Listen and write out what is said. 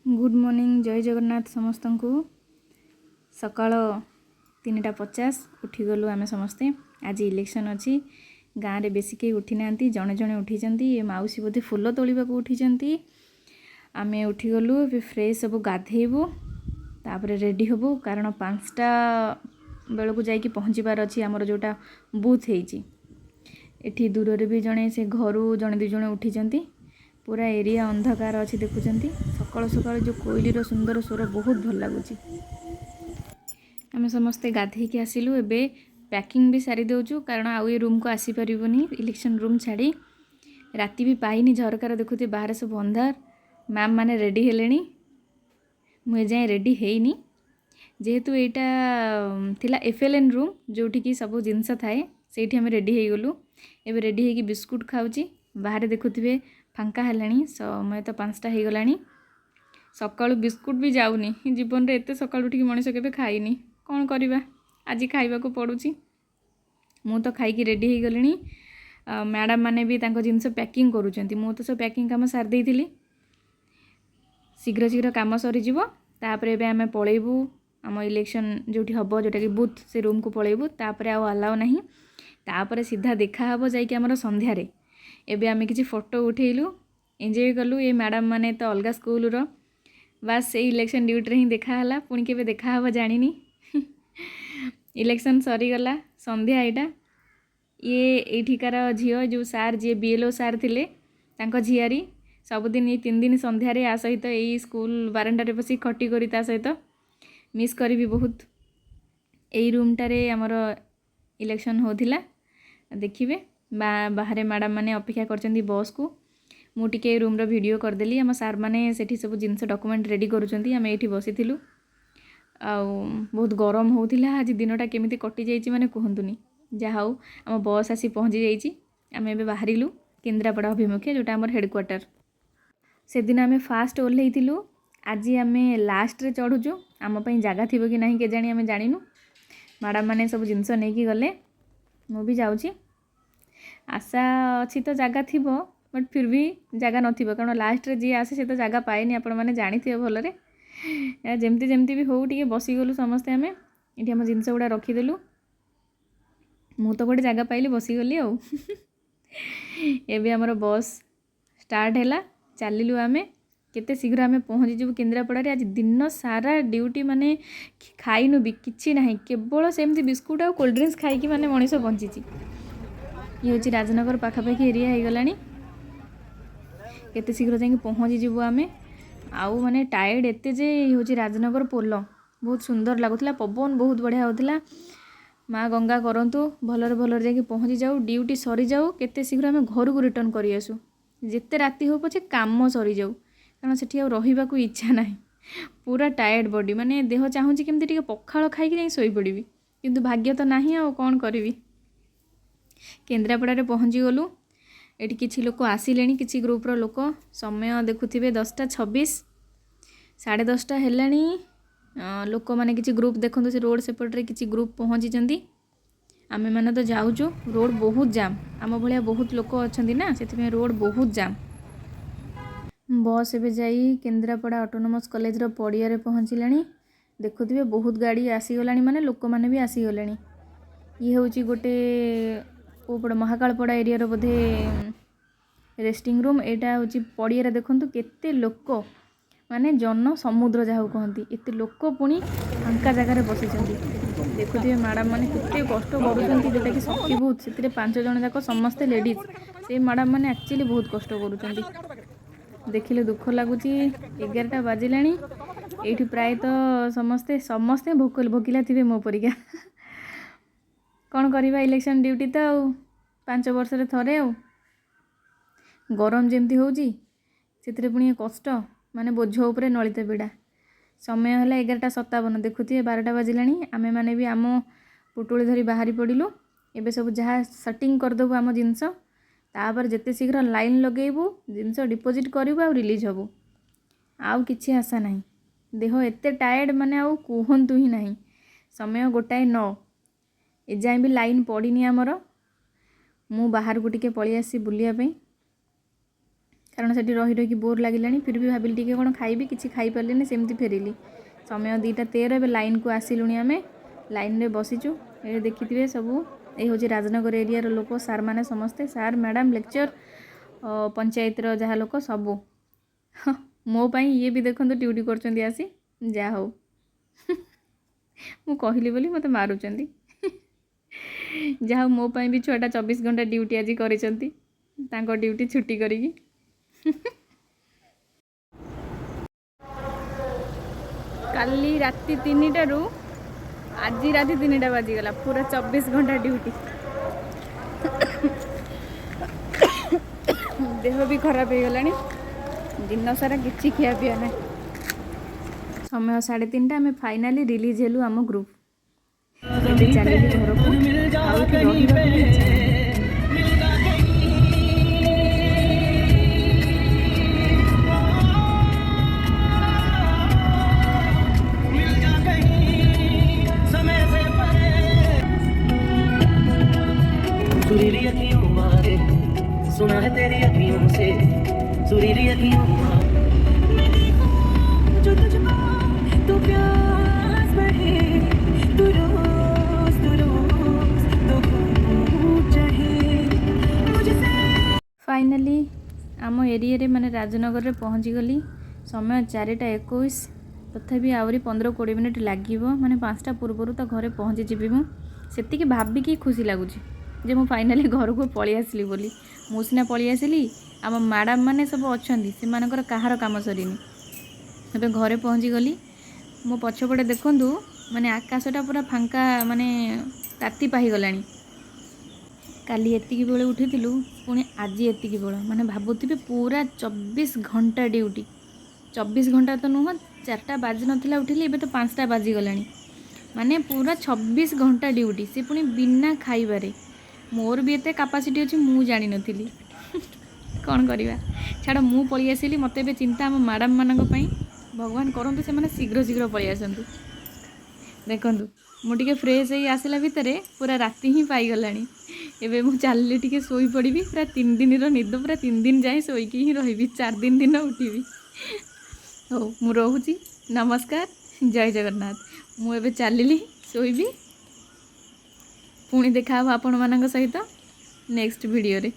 Good morning जय जगन्नाथ समस्त को सकाळ 3:50 उठीगलु आम समस्ते। आज इलेक्शन अच्छी गाँव में बेसी कई उठी ना जड़े जड़े उठी मौसी बोधे फूल तोड़ा उठी आम उठीगलु फ्रेश सब गाधेबू तापर रेडी हबू कारण 5टा बेलू जा पहुँचबार अच्छी आमर जोटा बुथ होती दूर भी जड़े से घर जड़े दु जड़े उठी पूरा एरिया अंधकार अच्छी देखुं सकाल सकाल जो कोईलीर सुंदर स्वर बहुत भल लगुच। आम समस्ते गाधेकी आसिलु एबे पैकिंग भी सारी देउछु कारण आउ ये रूम को आसी परिबनी इलेक्शन रूम छाड़ी राति भी पाइनी झरकार देखुते बाहर सब अंधार मैम माने रेडी हेलेनी मुझे जाए रेडी हेनी जेहेतु यहाँ थिला एफएलएन रूम जोठी की सब जिनस थाए से आम रेडी हो गलु एबे रेडी होगी बिस्कुट खाऊची बाहर देखुथिबे फांका हेलानी समय तो 5टा हो गलानी सकाळु बिस्कुट भी जाऊनी जीवन रे एते सकाळु उठी मनीष केबे खाइनी कौन करवा आज खाइबा को पड़ुची मु तो खाइकी रेडी हो गलिनी मैडम माने भी तांको जिनस पैकिंग करूचंती मु तो सब पैकिंग काम सार देइथिली शीघ्र शीघ्र काम सरी जीवो तापर एबे आमे पळेबू आम इलेक्शन जोठी हबो जोटा कि बूथ से रूम को पळेबू तापर आ अलाउ नहीं तापर सीधा देखा हबो जाई कि हमर संध्या रे एबे आमे किछि फोटो उठेलु एंजॉय कलु ये मैडम माने तो अलग स्कूल रो बस से इलेक्शन ड्यूटी रे ही देखा हला पुणी केबे देखा हबो जानिनी इलेक्शन सरी गला संध्या एटा ये एठिकार झियो जो सार जे बीएलओ सार थिले तांको झियारी सबुदिन ये 3 दिन संध्या रे आ सहित यही स्कूल बारंडा रे बसी खटी करी ता सहित मिस करी भी बहुत यही रूमटा रे हमर इलेक्शन होथिला देखिबे बाहर मैडम माने अपेक्षा करचंदी बस को मु टिके रूम रो वीडियो करदेली आम सार माने सेठी सब जिनस डॉक्यूमेंट रेडी करूचंती आम एठी बसिथिलु आ बहुत गरम होउथिला आज दिनटा केमिति कटि जाईची माने कहंतुनी जा हाउ आम बस आसी पहुँची जाईची आम एबे बाहरिलु केन्द्रापड़ा अभिमुखे जोटा आमर हेडक्वार्टर से दिन आम फास्ट ओल्हेइथिलु आज आम लास्ट रे चढ़ुचु आम पई जागा थिबो कि नाही के जानी आम जानिनु मैडम माने सब जिनस नेकी गले मु भी जाउची आशा अच्छी तो जगह थी बट फिर भी जगह नथिबो कारण लास्ट रे जी आसे से तो जगह पाएनी आपण माने जानी थे भलरे जेमती जेमती भी हो टिके बसी गलु समस्ते आमे एठी हम जिनस गुडा रखी देलु मु तो गोटे जगह पाइली बसी गली आ एबे हमर बस स्टार्ट हैला चलिलु आमे केते शीघ्र आमे पहुँची जीवु केन्द्रापड़ा रे आज दिन सारा ड्यूटी माने खाइनु भी किछि नाही केवल सेमती बिस्कुट आ कोल्ड ड्रिंक्स खाई कि माने मनीष बंचीची ये हूँ राजनगर पाखापाखि एरिया हो गलानी केते शीघ्र जाकि पहुँची जीवु आमे आउ माने टायर्ड एते जे हूँ राजनगर पोल बहुत सुंदर लगुला पवन बहुत बढ़िया होता माँ गंगा करंतु भलरे भलरे जाकि पहुँची जाऊ ड्यूटी सरी जाऊ केते शीघ्र आमे घर को रिटर्न करी आसु जेते राति हो पछे काम सरी जाऊ कारण सेठी आउ रहिबा को इच्छा नाही पूरा टायर्ड बॉडी माने देह चाहूची केमती टिके पखाळ खाई कि सोई पड़िबी किंतु भाग्य तो नाही आ कोन करबी केन्द्रापड़ा रे पहुँची गलु एटी किछि लोक आसिले किछि ग्रुपर लोक समय देखुथिबे 10:26 10:30 हेलानी लोक माने किछि ग्रुप देखंतु से रोड सेपट रे किछि ग्रुप पहुँची चंदी आमे माने तो जाउचु रोड बहुत जाम आम भलिया बहुत लोक अछंदी ना सेति रोड बहुत जाम बस एबे जाई केन्द्रापड़ा ऑटोनोमस कॉलेज रो पड़िया रे पहुँचलानी देखुथिबे बहुत गाड़ी आसी गलानी माने लोक माने भी आसी गलानी ये होची गोटे कोपड़ महाकालपड़ा एरिया बोधे रेस्टिंग रूम एटा हूँ पड़िया देखु केते लोक माने जन समुद्र जहाँ कहती एत लोक पुणी फांका जगार बसी देखुए मैडम माने केते कष्ट करुँच जोटा कि सखी बहुत से 5 जन जाक समस्ते लेडीज से मैडम माने एक्चुअली बहुत कष्ट करुँच देखिले दुख लगुच 11टा बाजिला ये प्रायतः समस्ते समस्ते भोकिला थे मो परिका कौन करवा इलेक्शन ड्यूटी तो 5 वर्ष रे थरे आ गरम जमती होउची सेतरे पुणी कष्ट माने बोझ उपरे नलित बिड़ा समय है 11:57 देखुए 12टा बाजिलानी आमे माने भी आम पुटुली धरी बाहरी पड़िलु एबे सब जहाँ सेटिंग करदेबू आम जिनस तापर जेते शीघ्र लाइन लगेबू जिनस डिपोजिट करू आ रिलीज हबू आउ किछि आशा नहीं देह एते टायर्ड माने आउ कहंतु ही नहीं समय 9:09 एजाएं भी लाइन पड़नी आमर मु बाहर को टिके पळी आसी बुलिया पे କାରଣ ସେଠି ରହି ରହିକି ବୋର୍ ଲାଗିଲାଣି। ଫିର୍ ବି ଭାବିଲି ଟିକେ କ'ଣ ଖାଇବି, କିଛି ଖାଇପାରିଲିନି, ସେମିତି ଫେରିଲି। ସମୟ 2:13। ଏବେ ଲାଇନ୍କୁ ଆସିଲୁଣି ଆମେ, ଲାଇନ୍ରେ ବସିଛୁ। ଏଠି ଦେଖିଥିବେ ସବୁ, ଏଇ ହେଉଛି ରାଜନଗର ଏରିଆର ଲୋକ, ସାର୍ମାନେ ସମସ୍ତେ, ସାର୍ ମ୍ୟାଡ଼ାମ୍ ଲେକ୍ଚର, ପଞ୍ଚାୟତର ଯାହା ଲୋକ ସବୁ। ମୋ ପାଇଁ ଇଏ ବି ଦେଖନ୍ତୁ ଡ୍ୟୁଟି କରୁଛନ୍ତି ଆସି, ଯାହା ହଉ। ମୁଁ କହିଲି ବୋଲି ମୋତେ ମାରୁଛନ୍ତି। ଯାହା ହଉ ମୋ ପାଇଁ ବି ଛୁଆଟା 24 ଘଣ୍ଟା ଡ୍ୟୁଟି ଆଜି କରିଛନ୍ତି, ତାଙ୍କ ଡ୍ୟୁଟି ଛୁଟି କରିକି। କାଲି ରାତି 3ଟାରୁ ଆଜି ରାତି 3ଟା ବାଜିଗଲା, ପୁରା 24 ଘଣ୍ଟା ଡ୍ୟୁଟି। ଦେହ ବି ଖରାପ ହେଇଗଲାଣି, ଦିନ ସାରା କିଛି ଖିଆ ପିଆ ନାହିଁ। ସମୟ 3:30, ଆମେ ଫାଇନାଲି ରିଲିଜ୍ ହେଲୁ ଆମ ଗ୍ରୁପ୍। ଏବେ ଚାଲିଲି ଘରକୁ, ଆଉ ଏଠି ରହିବାକୁ ବି ଇଚ୍ଛା ନାହିଁ। सुरीली अखियों मारे, सुना है तेरी अखियों से, सुरीली अखियों मैं देखूं जो तुझको, तो प्यास बढ़े, तू रोज तो चाहे मुझसे। फाइनाली आम एरिया माने राजनगर में पहुँची गली। समय 4:21, तथापि आहरी 15-20 मिनिट लगे, माने 5टा पूर्वर तो घरे पहुँची जीवी। मुझे भाविकी खुशी लगुच जे मु फाइनाली घर को पलि आसली बोली। मु सिना पलि आसली, आम मैडम मैंने सब अच्छा से कହାର काम सरीनी। एबे घरे पहुँची गली। मो पछपटे देखूँ माने आकाशटा पूरा फांका, माने राति पाहीगलानी। काली एतिकी बेले उठीलु, पुणी आज एतिकी बेल, माने भावुथिबे पूरा 24 घंटा ड्यूटी। 24 घंटा तो नुह, 4टा बाजी नथिला उठिली, एबे तो 5टा बाजी गलानी, माने पूरा 26 घंटा ड्यूटी, से पुणी बिना खाइबारे। मोर भी एते कैपेसिटी अछि मु जानि नथिली। कौन करिवा, छाड़ मु पळि आसिली। मते बे चिंता हम मैडम मानक पई, भगवान करंतु से माने शीघ्र शीघ्र पळि आसंतु। देखंतु मु टिके फ्रेश होई आसिला भितरे पूरा राति ही पाई गलानी। एबे मु चालली टिके सोई पड़िबी, पूरा 3 दिन रो निद, पूरा 3 दिन जाए सोईकी ही रहिबी, 4 दिन दिन उठिबी। हो मु रहूची, नमस्कार, जय जगन्नाथ। मु एबे चालली सोईबी, पुणी देखा आपण मानक सहित नेक्स्ट वीडियो रे।